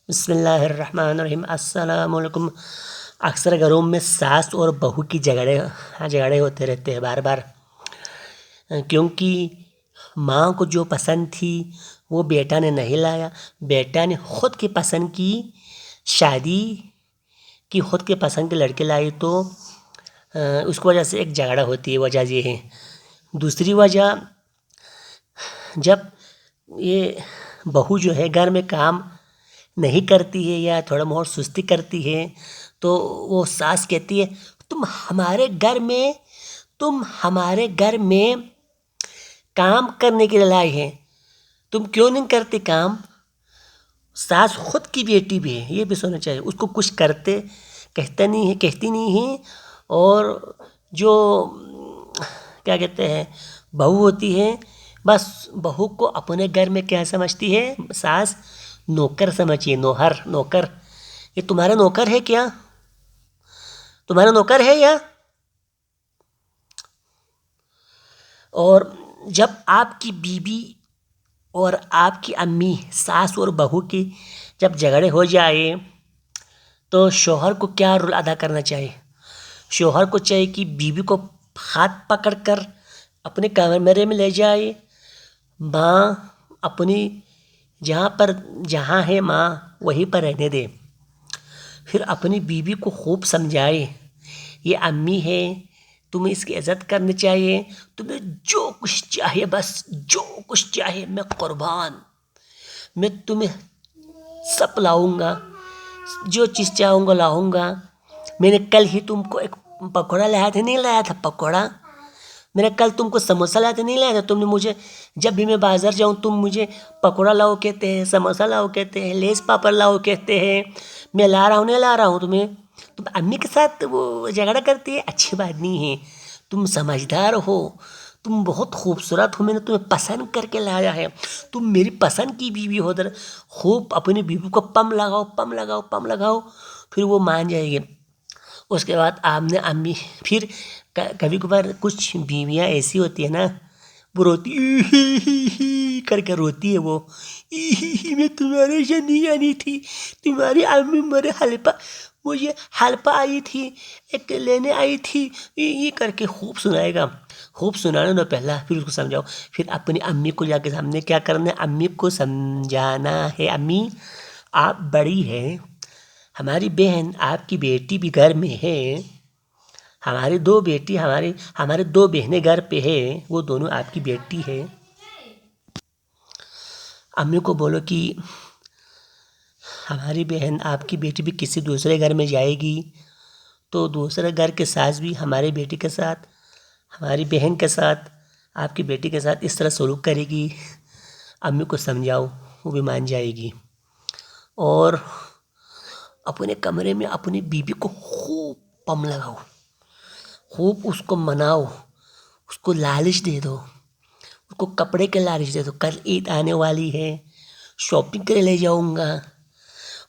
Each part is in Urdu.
بسم اللہ الرحمن الرحیم۔ السلام علیکم۔ اکثر گھروں میں ساس اور بہو کی جھگڑے ہوتے رہتے ہیں بار بار، کیونکہ ماں کو جو پسند تھی وہ بیٹا نے نہیں لایا، بیٹا نے خود کی پسند کی شادی کی، خود کے پسند کے لڑکے لائی، تو اس کی وجہ سے ایک جھگڑا ہوتی ہے۔ وجہ یہ ہے۔ دوسری وجہ، جب یہ بہو جو ہے گھر میں کام نہیں کرتی ہے یا تھوڑا بہت سستی کرتی ہے، تو وہ ساس کہتی ہے تم ہمارے گھر میں کام کرنے کے لیے لائے ہیں، تم کیوں نہیں کرتے کام؟ ساس خود کی بیٹی بھی ہے، یہ بھی سننا چاہیے۔ اس کو کچھ کہتی نہیں ہے، اور جو کیا کہتے ہیں بہو ہوتی ہے، بس بہو کو اپنے گھر میں کیا سمجھتی ہے ساس؟ نوکر سمجھیے، نوکر۔ یہ تمہارا نوکر ہے کیا؟ تمہارا نوکر ہے یا؟ اور جب آپ کی بیوی اور آپ کی امی، ساس اور بہو کی جب جھگڑے ہو جائے تو شوہر کو کیا رول ادا کرنا چاہیے؟ شوہر کو چاہیے کہ بیوی کو ہاتھ پکڑ کر اپنے کمرے میں لے جائے، ماں اپنی جہاں ہے ماں وہیں پر رہنے دے، پھر اپنی بیوی کو خوب سمجھائے، یہ امی ہے، تمہیں اس کی عزت کرنی چاہیے، تمہیں جو کچھ چاہیے، بس جو کچھ چاہیے میں قربان، میں تمہیں سب لاؤں گا، جو چیز چاہوں گا لاؤں گا۔ میں نے کل ہی تم کو ایک پکوڑا لایا تھا، نہیں لایا تھا پکوڑا؟ میں نے کل تم کو سموسہ لایا تھا، نہیں لایا تھا؟ تم نے مجھے، جب بھی میں بازار جاؤں تم مجھے پکوڑا لاؤ کہتے ہیں، سموسہ لاؤ کہتے ہیں، لیس پاپڑ لاؤ کہتے ہیں، میں لا رہا ہوں نہیں لا رہا ہوں تمہیں؟ تم امی کے ساتھ وہ جھگڑا کرتی ہے، اچھی بات نہیں ہے۔ تم سمجھدار ہو، تم بہت خوبصورت ہو، میں نے تمہیں پسند کر کے لایا ہے، تم میری پسند کی بیوی ہو۔ خوب اپنی بیوی کو پم لگاؤ، پھر وہ مان جائے گی۔ اس کے بعد آپ نے امی، پھر کبھی کبھار کچھ بیویاں ایسی ہوتی ہیں نا، وہ روتی ہی کر کے روتی ہے، وہ میں تمہارے سے نہیں آنی تھی، تمہاری امی مجھے حلپہ آئی تھی، ایک لینے آئی تھی، یہ کر کے خوب سنائے گا۔ خوب سنانا نہ پہلا، پھر اس کو سمجھاؤ، پھر اپنی امی کو جا کے سامنے کیا کرنا ہے؟ امی کو سمجھانا ہے، امی آپ بڑی ہیں، ہماری بہن آپ کی بیٹی بھی گھر میں ہے، ہمارے دو بہنیں گھر پہ ہیں، وہ دونوں آپ کی بیٹی ہے۔ امی کو بولو کہ ہماری بہن آپ کی بیٹی بھی کسی دوسرے گھر میں جائے گی تو دوسرے گھر کے ساس بھی ہماری بیٹی کے ساتھ، ہماری بہن کے ساتھ، آپ کی بیٹی کے ساتھ اس طرح سلوک کرے گی۔ امی کو سمجھاؤ، وہ بھی مان جائے گی۔ اور اپنے کمرے میں اپنی بیوی کو خوب پم لگاؤ، خوب اس کو مناؤ، اس کو لالچ دے دو، اس کو کپڑے کے لالچ دے دو، کل عید آنے والی ہے، شاپنگ کے لیے لے جاؤں گا،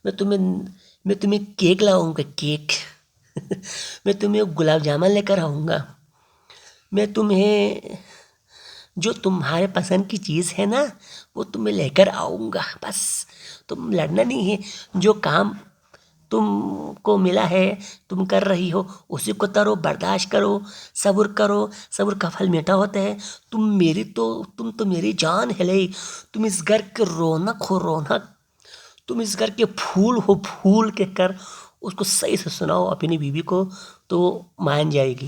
میں تمہیں کیک لاؤں گا، کیک میں تمہیں گلاب جامن لے کر آؤں گا، میں تمہیں جو تمہارے پسند کی چیز ہے نا وہ تمہیں لے کر آؤں گا۔ بس تم لڑنا نہیں ہے، جو کام تم کو ملا ہے تم کر رہی ہو اسی کو کرو، برداشت کرو، صبر کا پھل میٹھا ہوتا ہے۔ تم تو میری جان ہے، تم اس گھر کے رونق ہو، تم اس گھر کے پھول ہو، پھول کے کر اس کو صحیح سے سناؤ اپنی بیوی کو، تو مان جائے گی۔